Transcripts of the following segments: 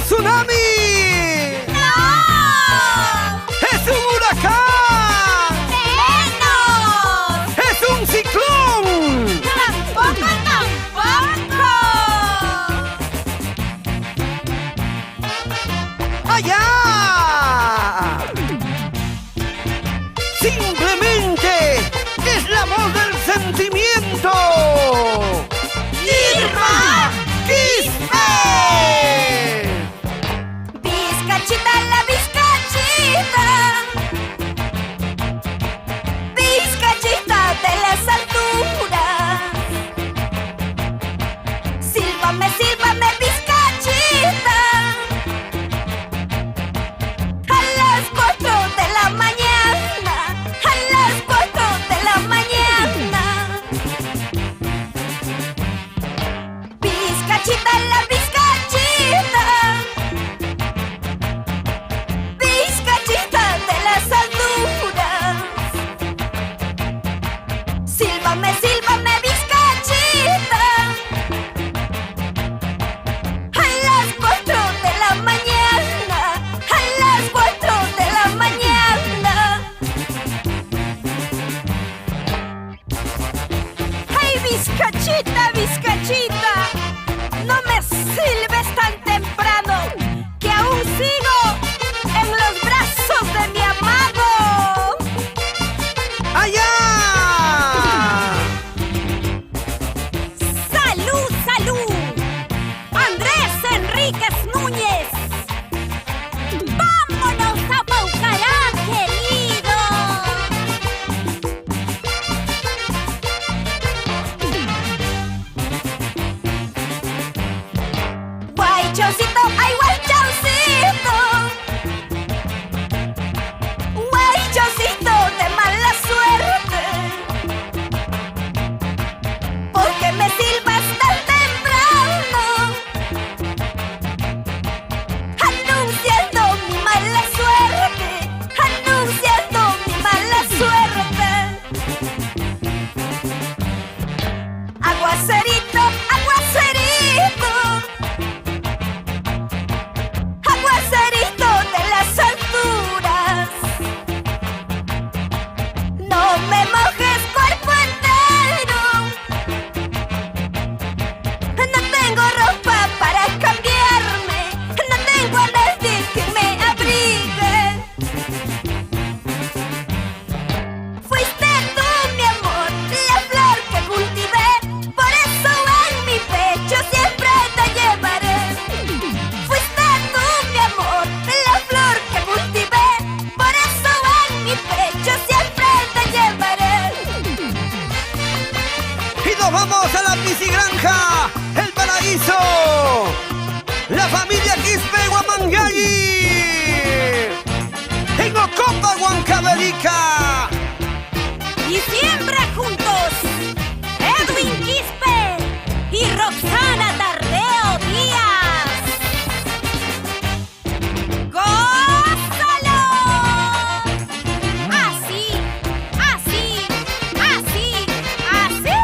tsunami! ¡No! ¡Es un huracán! ¡Menos! ¡Es un ciclón! ¡Tampoco, tampoco! ¡Allá! Simplemente es la voz del sentimiento. ¡Irma Quispe! ¡Vizcachita, la vizcachita! ¡Vizcachita de las alturas! ¡Sílvame, sílvame, vizcachita! A las 4 de la mañana, a las 4 de la mañana. Vizcachita, la vizcachita. Vizcachita de las alturas. Sílvame, sílvame, vizcachita. A las 4 de la mañana, a las 4 de la mañana. ¡Ay, vizcachita, vizcachita! No me silbes tan temprano, que aún sigo en los brazos de mi amado. ¡Allá! ¡Salud, salud! Andrés Enríquez Núñez. ¡Vámonos a Paucará, querido! Guaychocito, ay, guaychocito. Guaychocito de mala suerte. Porque me silbas tan temprano, anunciando mi mala suerte, anunciando mi mala suerte. Aguacerito, aguacerito, aguacerito de las alturas. No me mojes cuerpo entero. No tengo ropa para cambiarme. No tengo a nadie que me abrigue. Fuiste tú, mi amor, la flor que cultivé. Por eso en mi pecho siempre te llevaré. Fuiste tú, mi amor, la flor que cultivé. Por eso en mi pecho siempre te llevaré. Y nos vamos a la piscigranja, el paraíso, la familia Quispe Guamangay, en Ocopa, Huancavelica. Y siempre juntos, Edwin Quispe y Roxana Tardeo Díaz. ¡Gózalo! Así, así, así, así.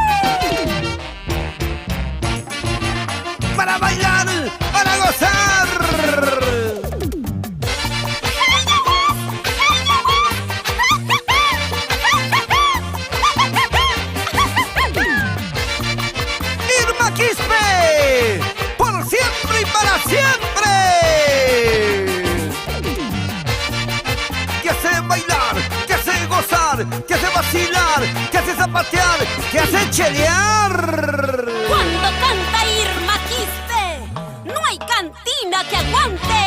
Para bailar, para gozar. Irma Quispe, por siempre y para siempre. Que hace bailar, que hace gozar, que hace vacilar, que hace zapatear, que hace chelear. Cuando canta Irma Quispe, no hay cantina que aguante.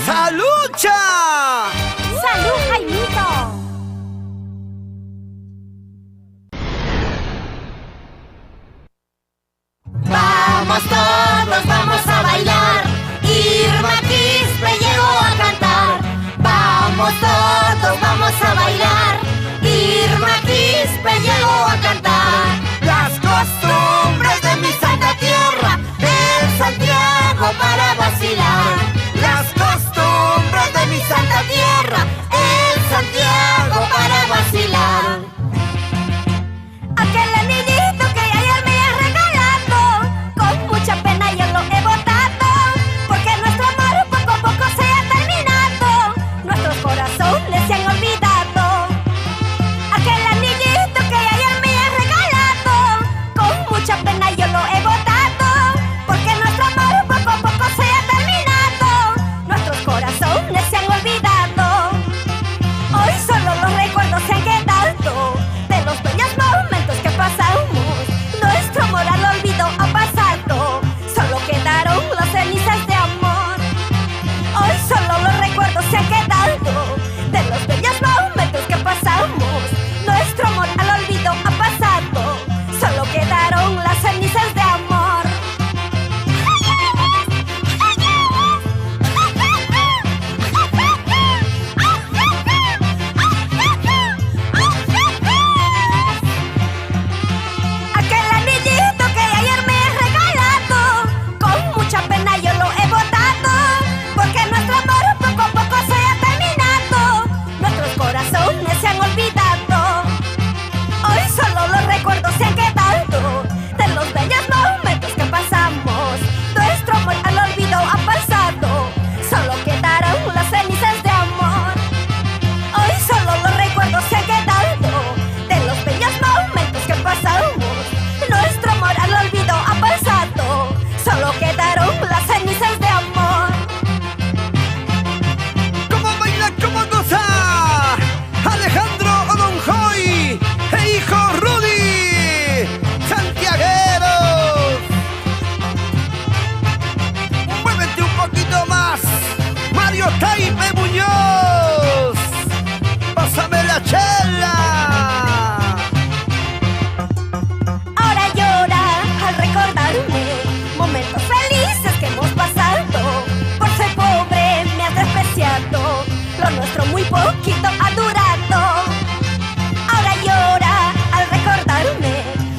¡Salucha! ¡Salud, Jaimito! Vamos todos, vamos a bailar. Irma Quispe llegó a cantar. Vamos todos, vamos a bailar. Irma Quispe llegó a cantar. Las costumbres de mi santa tierra, En Santiago para vacilar. las costumbres de mi santa tierra. En Santiago para vacilar. Aquel anillito que ayer me has regalado, con mucha pena yo lo he botado, porque poquito ha durado. Ahora llora al recordarme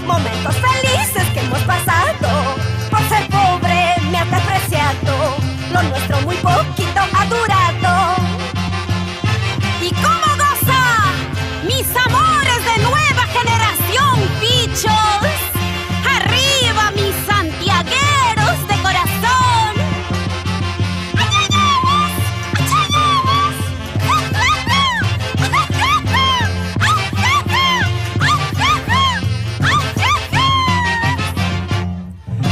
momentos felices que hemos pasado. Por ser pobre me has despreciado, lo nuestro muy poquito ha durado. ¿Y cómo goza mis amores de nueva generación, bichos? ¡Arriba mis santiagueros de corazón! ¡Allá vamos! ¡Allá vamos!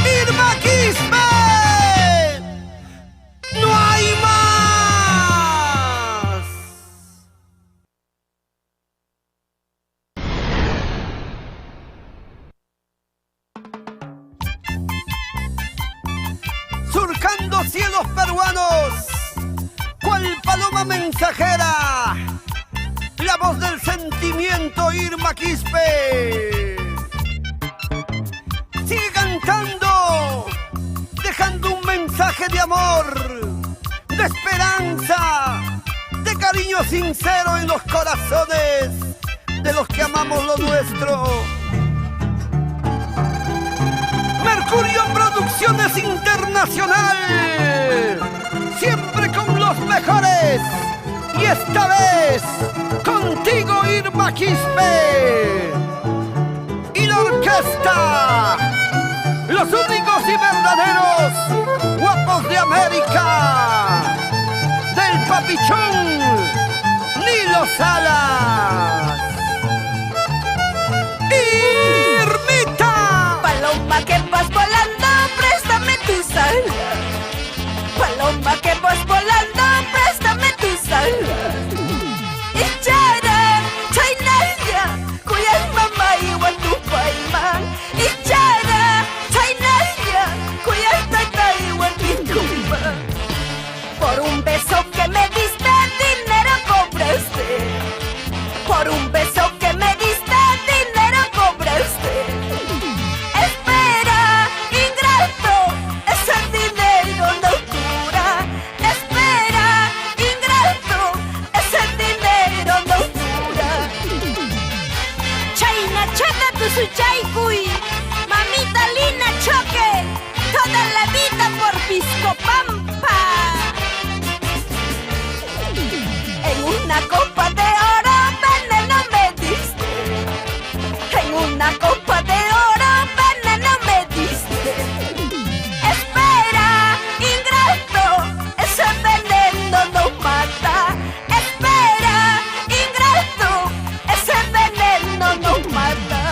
¡Irma Quispe! ¡No hay más! Surcando cielos peruanos, cual paloma mensajera, la voz del sentimiento, Irma Quispe. Sigue cantando, dejando un mensaje de amor, de esperanza, de cariño sincero en los corazones de los que amamos lo nuestro. Mercurio Producciones Internacional, siempre con los mejores, y esta vez contigo, Irma Quispe, y la orquesta, los únicos y verdaderos guapos de América, del papichón Nilo Salas. ¡Irmita! Paloma que vas volando, préstame tu alas. Paloma que vas volando, préstame tus alas. Ichara, chainaya, kuyas mamá igual tu paimán. Ichara, chainaya, kuyas tata igual tu tumba. Por un beso que me diste, dinero cobraste. Por un beso que me diste, dinero cobraste. Espera, ingrato, ese dinero no cura. Espera, ingrato, ese dinero no cura. Chaina chata tu suchay cuy, mamita lina choque, toda la vida por Piscopampa. En una copa de oro, veneno me diste. En una copa de oro, veneno me diste. Espera, ingrato, ese veneno no mata. Espera, ingrato, ese veneno no mata.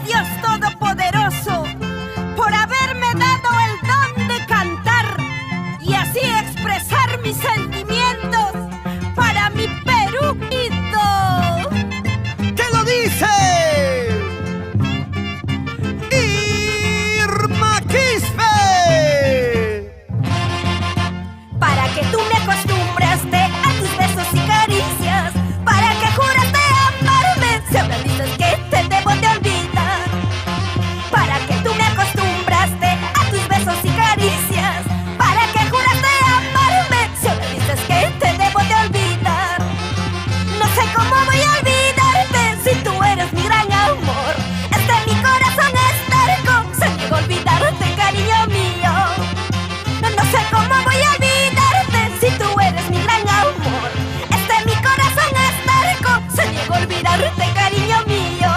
Dios Todopoderoso por haberme dado el don de cantar y así expresar mis sentimientos para mi Perúquito. ¡Te lo dice! ¡Irma Quispe! Para que tú me acostumbraste a tus besos y caricias, para que juraste amarme, siempre dices que te debo de olvidar. Para que tú me acostumbraste a tus besos y caricias, para que juraste amarme, siempre dices que te debo de olvidar. No sé cómo voy a olvidarte si tú eres mi gran amor. Mi corazón es terco, se niega a olvidarte, cariño mío. No sé cómo voy a olvidarte si tú eres mi gran amor. Mi corazón es terco, se niega a olvidarte, cariño mío.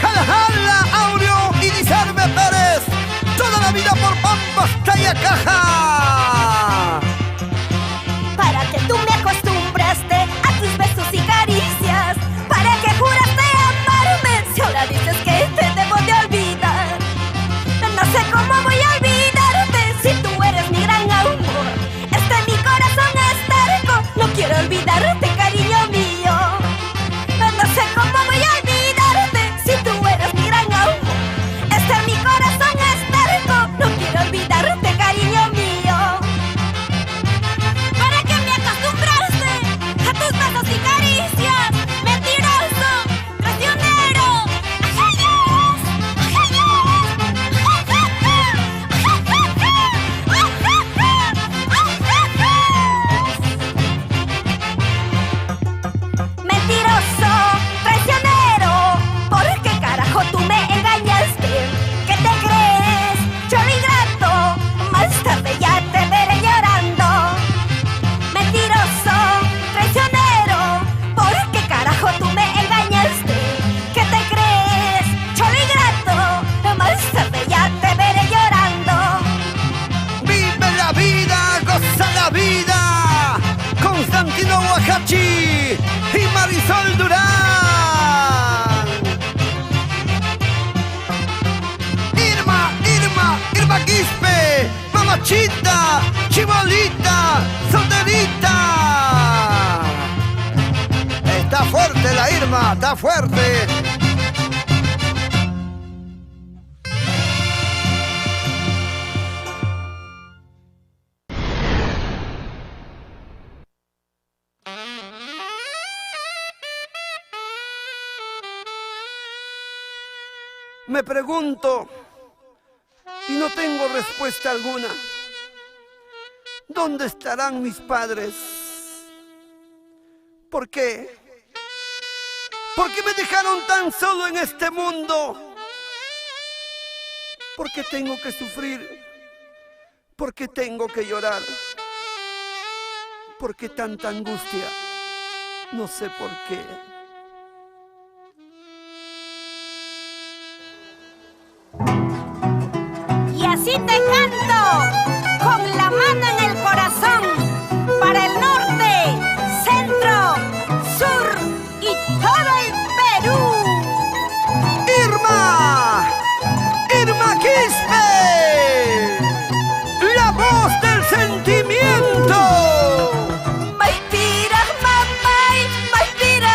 ¡Jala, jala! Aureo y Lizarbe Pérez, toda la vida por Pampas, Talla Caja. Para que tú me acostumbraste a tus besos y caricias, para que juraste amarme, si ahora dices que te debo de olvidar. No sé cómo voy a olvidarte si tú eres mi gran amor. Mi corazón es terco, no quiero olvidarte, cariño mío. No sé cómo voy a olvidarte si tú eres mi gran amor. Mi corazón es terco, no quiero olvidarte, cariño mío. ¿Para qué me acostumbraste a tus besos y caricias? Mentiroso, traicionero. Mentiroso, traicionero, ¿por qué carajo tú me engañaste? ¿Qué te crees? Cholo ingrato, más tarde ya te veré llorando. Mentiroso, traicionero, ¿por qué carajo tú me engañaste? ¿Qué te crees? Cholo ingrato, más tarde ya te veré llorando. Vive la vida, goza la vida. Constantino Huacachi y Marisol Durán. Irma Quispe, mamachita, chibolita, solterita. Está fuerte la Irma, está fuerte. Me pregunto, y no tengo respuesta alguna, ¿dónde estarán mis padres? ¿Por qué? ¿Por qué me dejaron tan solo en este mundo? ¿Por qué tengo que sufrir? ¿Por qué tengo que llorar? ¿Por qué tanta angustia? No sé por qué. Y así te canto, con la mano en el corazón, para el norte, centro, sur y todo el Perú. Irma Quispe, la voz del sentimiento. Maipira, mamay, maipira,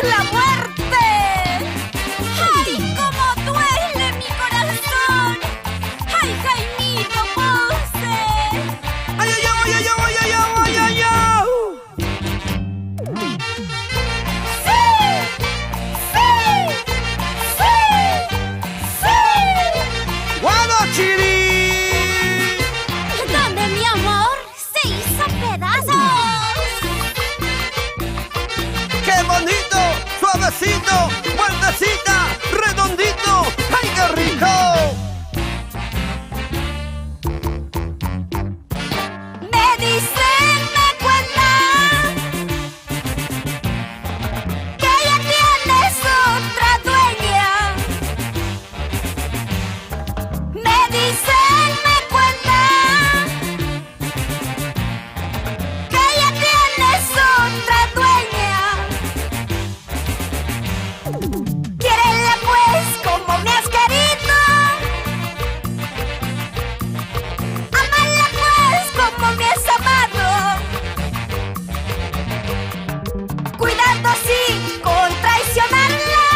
la muerte. ¡Ay, cómo duele mi corazón! ¡Ay, Jaimito Ponce! ¡Ay, ay, ay, ay, ay, ay, ay, ay, ay, ay! ¡Sí! ¡Sí! ¡Sí! ¡Sí! ¡Guanochiri! Donde mi amor se hizo pedazos. ¡Qué bonito! ¡Suavecito! ¡Vueltecita! ¡Redondito! ¡Ay, qué rico! Me dicen, me cuentan que ya tienes otra dueña. Me dicen, me cuentan que ya tienes otra dueña. Quiérela pues como me has querido. Amala pues como me has amado. Cuidando así con traicionarla,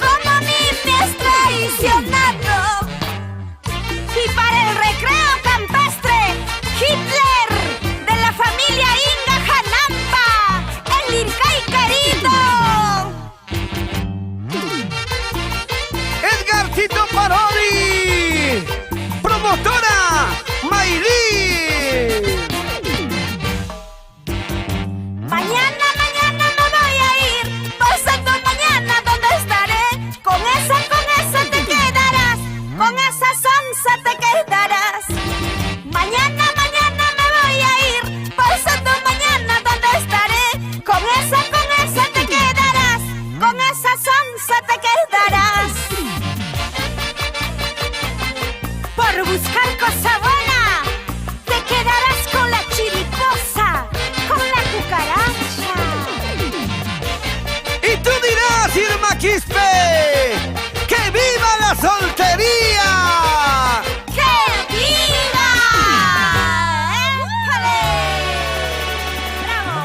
como a mí me has traicionado. Y para el recreo campestre, Hitler de la familia Inga Janampa, el Ircay querido. ¡Edgarcito Parodi! ¡Promotora Mayrí! Mañana, mañana me voy a ir. Pasando mañana, ¿dónde estaré? Con esa te quedarás. Con esa sonza te quedarás. Mañana, mañana me voy a ir. Pasando mañana, ¿dónde estaré? Con esa te quedarás. Con esa sonza te quedarás. Por buscar cosa buena, te quedarás con la chiriposa, con la cucaracha. Y tú dirás, Irma Quispe, ¡que viva la soltería! ¡Que viva! ¡Éjale! ¡Bravo!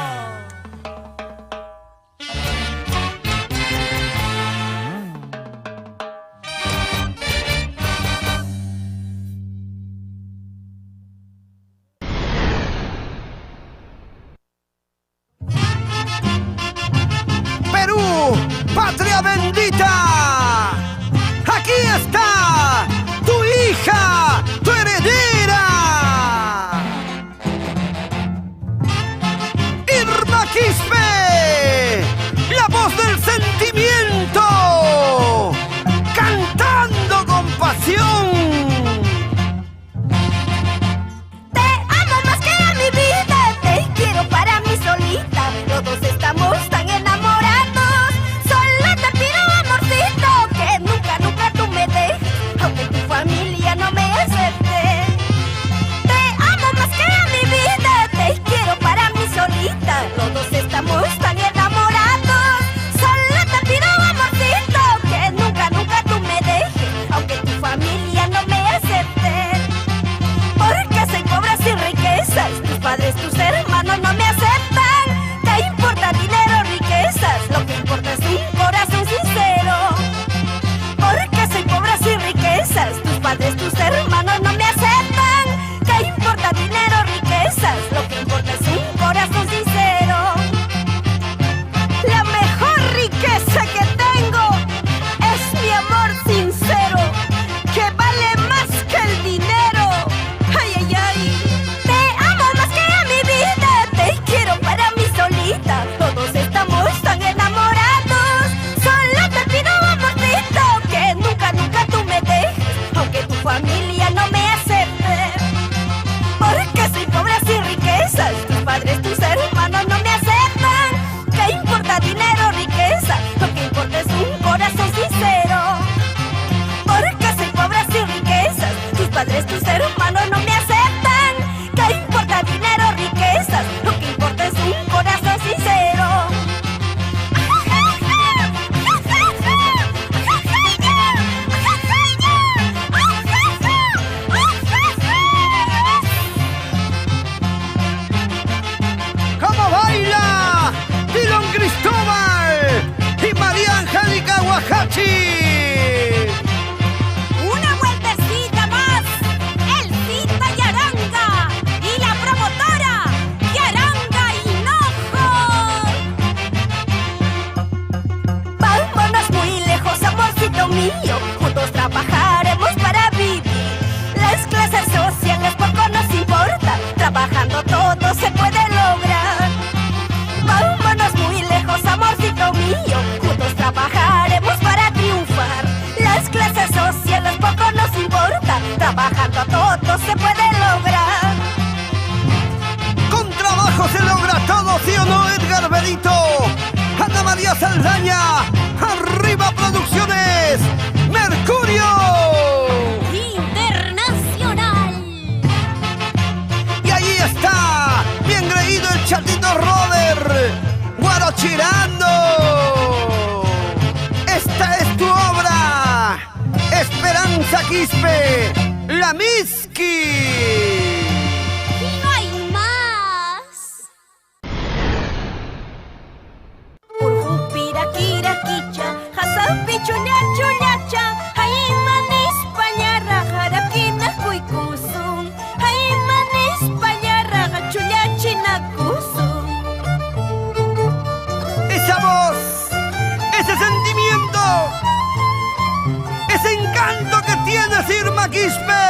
Perú, patria bendita. Aquí está tu hija, tu heredera. Irma Quispe, la voz del sentimiento, cantando con pasión. Te amo más que a mi vida, te quiero para mí solita. Los dos estamos tan enamorados, solo te pido mariachi. Una vueltecita más, el Cita y Aranga y la promotora Yaranga Hinojo. Vámonos muy lejos, amorcito mío, juntos trabajaremos para vivir. Las clases sociales poco nos importa, trabajando todo se puede lograr. Vámonos muy lejos, amorcito mío, juntos trabajaremos para triunfar. Las clases sociales poco nos importa, trabajando todo se puede lograr. Con trabajo se logra todo, ¿sí o no, Edgar Benito? Ana María Saldaña, arriba Producciones, Mercurio. Internacional. Y ahí está, bien creído el chatito Robert, guarochirando. Esta es tu obra, Esperanza Quispe, la Miski. Y no hay más. Urjupira kira kicha, hasan pichunya chullacha, haiman España jarakina kuikusun, haiman España raga chullachina kusun. Esa voz, ese sentimiento, ese encanto que tienes, Irma Quispe,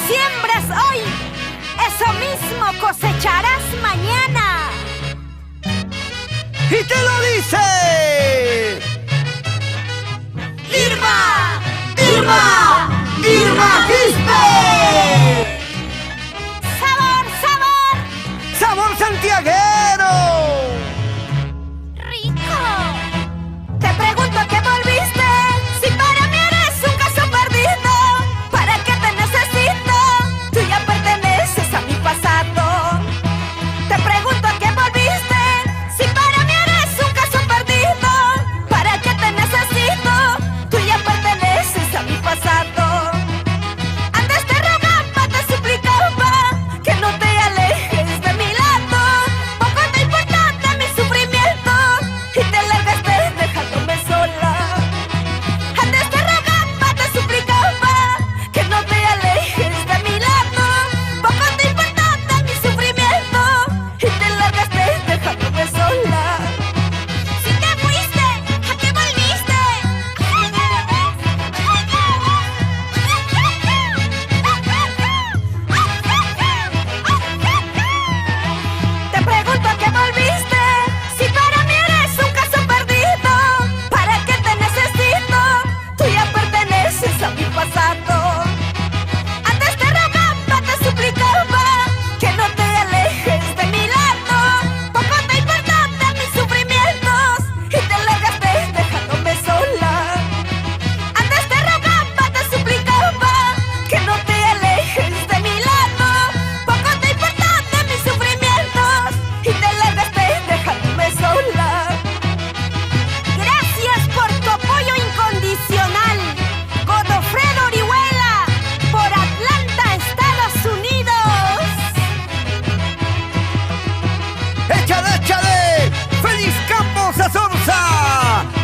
siembras hoy, eso mismo cosecharás mañana. Y te lo dice Irma, Irma, Irma Quispe. Sabor, sabor, sabor santiaguero. rico. Te pregunto a qué volviste, si para mí eres un caso perdido. ¿Para qué te necesito? Tú ya perteneces a mi pasado. Te pregunto a qué volviste, si para mí eres un caso perdido. ¿Para qué te necesito? Tú ya perteneces a mi pasado. Antes te rogaba, te suplicaba que no te alejes de mi lado. Poco te importaba mi sufrimiento y te largaste dejándome sola. Antes te rogaba, te suplicaba que no te alejes de mi lado. Poco te importaba mi sufrimiento y te largaste dejándome sola. Si te fuiste, ¿a qué volviste? Te pregunto a qué volviste, si para mí eres un caso perdido. ¿Para qué te necesito? Tú ya perteneces a mi pasado. Antes te rogaba, te suplicaba que no te alejes de mi lado. Poco te importaba mis sufrimientos y te largaste dejándome sola. Antes te rogaba, te suplicaba que no te alejes de mi lado. Poco te importaba mis sufrimientos y te largaste dejándome sola. Gracias por tu apoyo incondicional, Godofredo Orihuela, por Atlanta, Estados Unidos. Échale, échale. Félix Campos Azorza.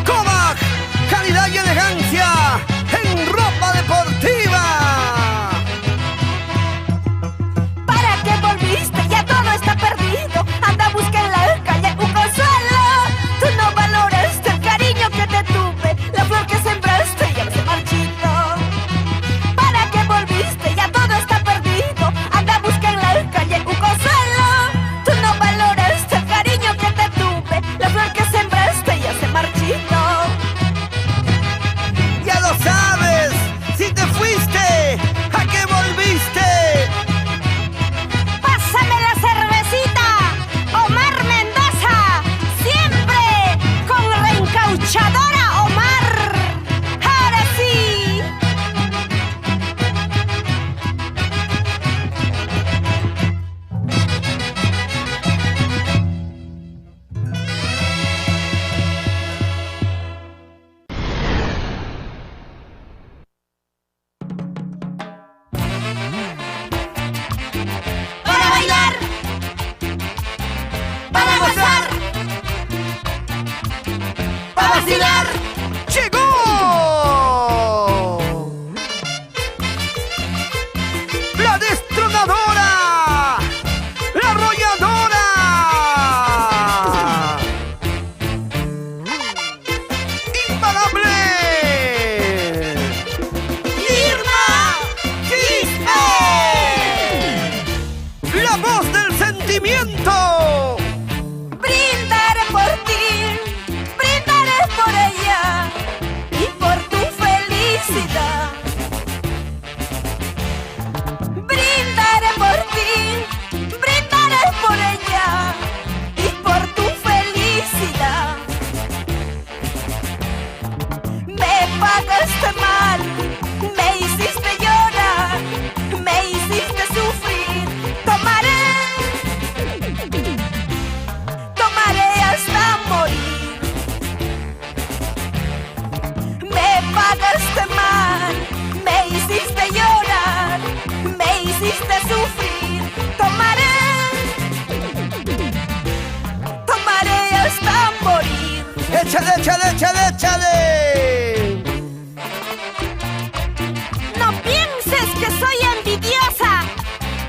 Kovac, calidad y elegancia en ropa deportiva. ¿Para qué volviste? Ya todo está perdido. Anda, busca en la calle un consuelo. Tú no valoraste el cariño que te tuve, la flor que sembraste ya se marchito. ¿Para qué volviste? Ya todo está perdido. Anda, busca en la calle un consuelo. Tú no valoraste el cariño que te tuve, la flor que sembraste ya se marchito. Ya lo sabes. Si te fuiste, ¿a qué volviste? Pásame la cervecita, Omar Mendoza, siempre con reencauchadora Omar. Ahora sí. Para bailar, para gozar, para vacilar. ¡Llegó! ¡La destronadora! ¡La arrolladora! ¡Imparable! Irma ¡Quispe! ¡La voz del sentimiento! Brindaré por ti, brindaré por ella y por tu felicidad. Brindaré por ti, brindaré por ella y por tu felicidad. Me pagaste mal, me hiciste llorar, me hiciste sufrir. Tomaré hasta morir. Me pagaste mal, me hiciste llorar, me hiciste sufrir. Tomaré hasta morir. ¡Échale, échale, échale, échale! No pienses que soy envidiosa,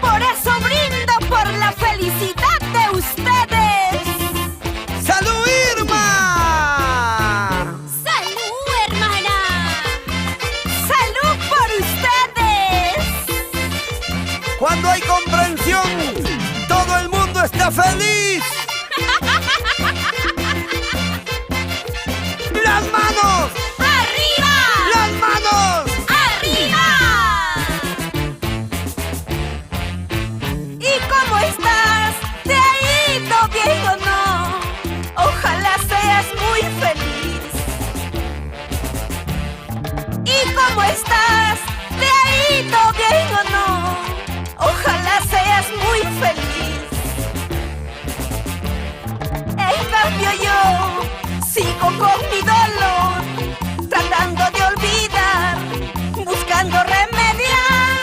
por eso brindo por la felicidad de ustedes. ¡Salud, Irma! ¡Salud, hermana! ¡Salud por ustedes! carita feliz. ¡Las manos! ¡Arriba! ¡Las manos! ¡Arriba! ¿Y cómo estás? ¿Te ha ido bien o no? Ojalá seas muy feliz. ¿Y cómo estás? ¿Te ha ido bien o no? Ojalá seas muy feliz. En cambio yo sigo con mi dolor, tratando de olvidar, buscando remediar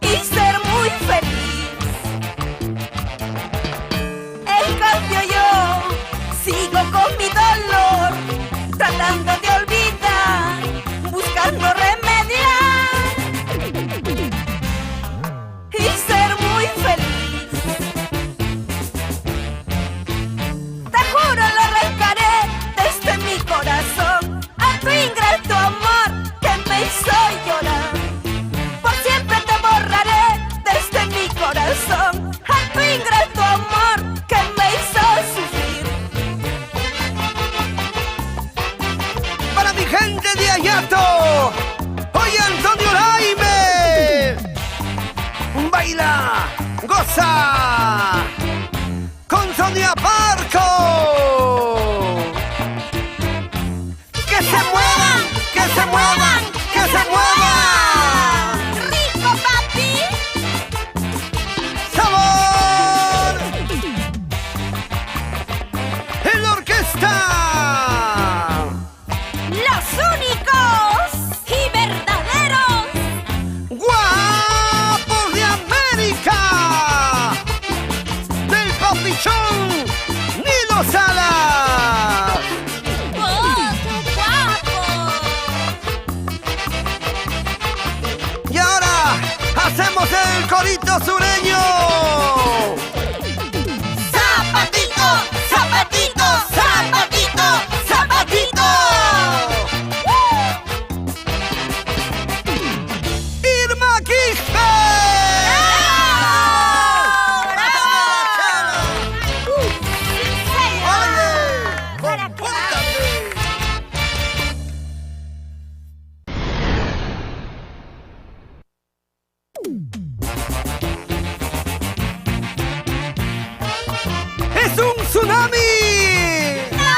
y ser muy feliz. En cambio yo sigo con mi dolor, tratando de olvidar, buscando remediar y ser muy feliz. Te juro lo arrancaré desde mi corazón a tu ingrato amor que me hizo llorar. Por siempre te borraré desde mi corazón a tu ingrato amor que me hizo sufrir. Para mi gente de Ayato, oye Antonio Laime, baila, goza con Sonia Barco. Que se muevan, que se muevan, que se muevan. ¡Rico, papi! ¡Sabor! En la orquesta. ¡Los únicos y verdaderos! ¡Guapos de América! Del papichón Nilo Salas. ¡Oh, qué guapo! Y ahora hacemos el corito sureño. Zapatito, zapatito, zapatito, zapatito. Irma Quispe. Oye, compórtate. ¡Es un tsunami! ¡No!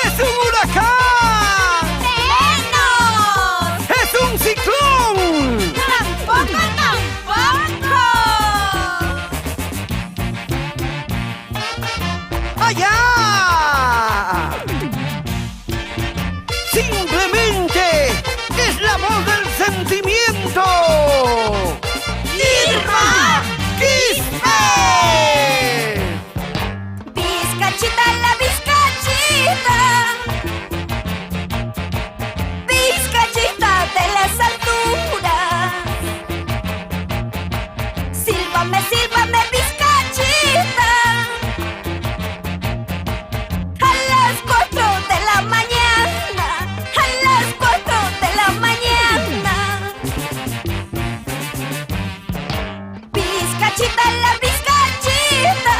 ¡Es un huracán! ¡Menos! ¡Es un ciclón! ¡Tampoco, tampoco! ¡Allá! Simplemente es la voz del sentimiento. ¡Irma Quispe! ¡Vizcachita, la vizcachita! ¡Vizcachita de las alturas! ¡Sílvame, sílvame, vizcachita! A las 4 de la mañana, a las 4 de la mañana. Vizcachita, la vizcachita.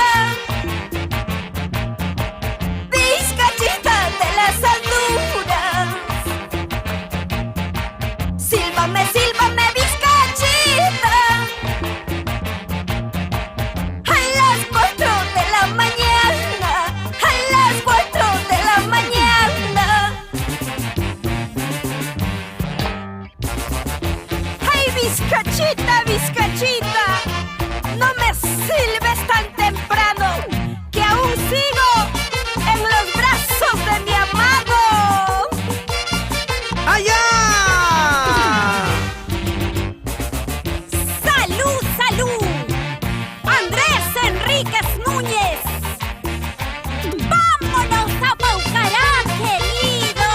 Vizcachita de las alturas. Sílvame, sílvame, vizcachita. A las 4 de la mañana, a las 4 de la mañana. ¡Ay, vizcachita, vizcachita! No me silbes tan temprano, que aún sigo en los brazos de mi amado. ¡Allá! ¡Salud, salud! Andrés Enríquez Núñez. ¡Vámonos a Paucará, querido!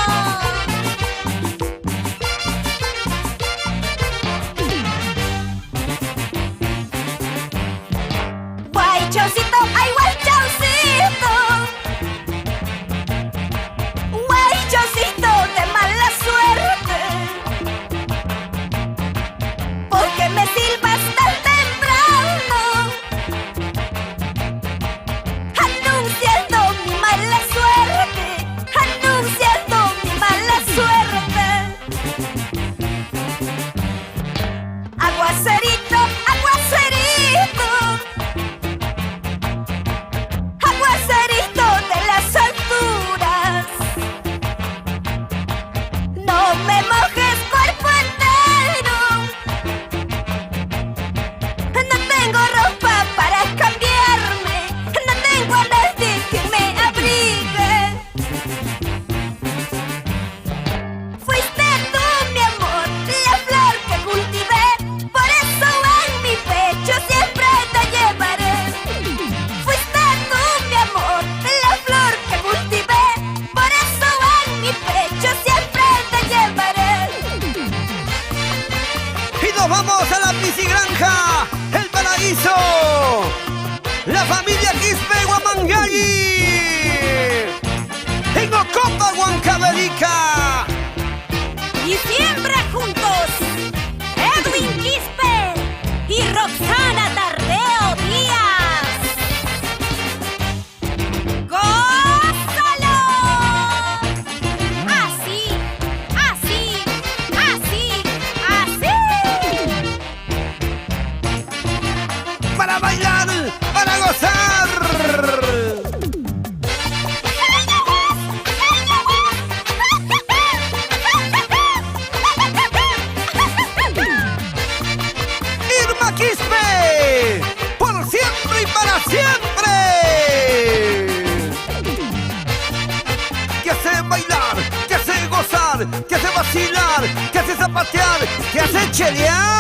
Casi Granja, El Paraíso, la familia Quispe Guamangay, en Ocopa, Huancavelica. Y siempre juntos, Edwin Quispe y Roxana Tardeo Díaz. ¡Gózalo! Así, así, así, así. Para bailar, para gozar. Irma Quispe, por siempre y para siempre. Que hace bailar, que hace gozar, que hace vacilar, que hace zapatear, que hace chelear.